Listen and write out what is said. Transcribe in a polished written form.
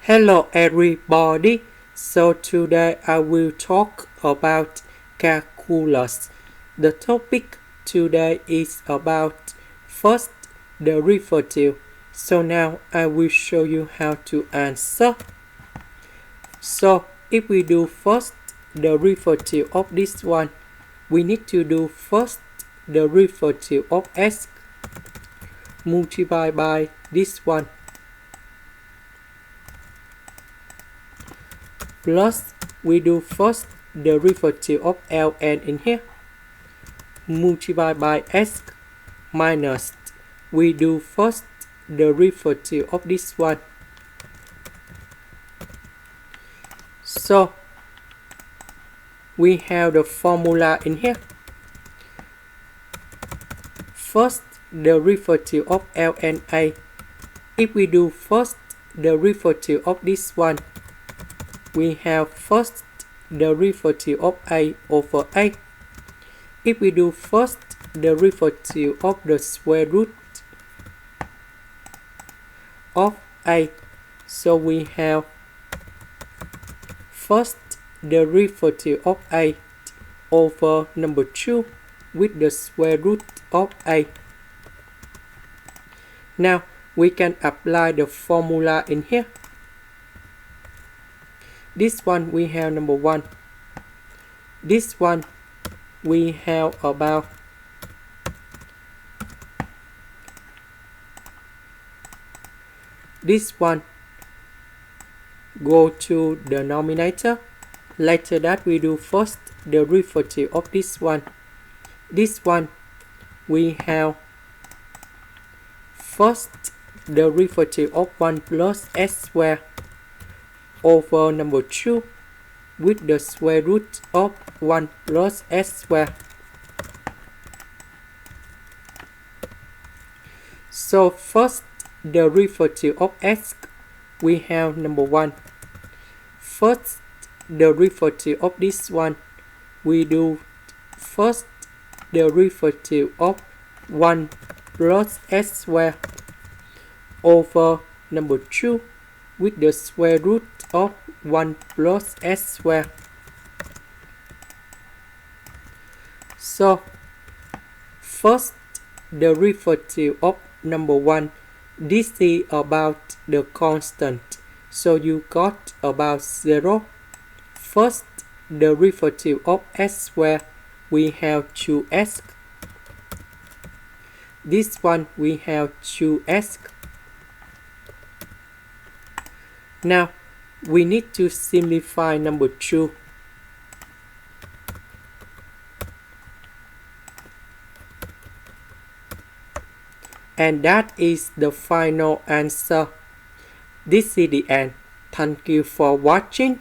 Hello everybody. So today I will talk about calculus. The topic today is about first derivative. So now I will show you how to answer. So if we do first derivative of this one, we need to do first derivative of x multiplied by this one plus we do first derivative of ln in here multiplied by x minus we do first derivative of this one. So we have the formula in here. First derivative of ln a. If we do first derivative of this one, we have first derivative of a over a. If we do first derivative of the square root of a, so we have first derivative of a over number 2 with the square root of a. Now we can apply the formula in here. This one we have number 1. This one we have about this one go to the denominator. Later that we do first derivative of this one. This one we have first derivative of 1 plus x squared over number 2 with the square root of 1 plus x squared. So first derivative of x we have number 1. First derivative of this one we do first derivative of 1 plus x squared over number 2 with the square root of 1 plus x squared. So first derivative of number 1, this is about the constant, so you got about 0. First derivative of x squared we have 2x. This one we have 2x. Now we need to simplify number 2. And that is the final answer. This is the end. Thank you for watching.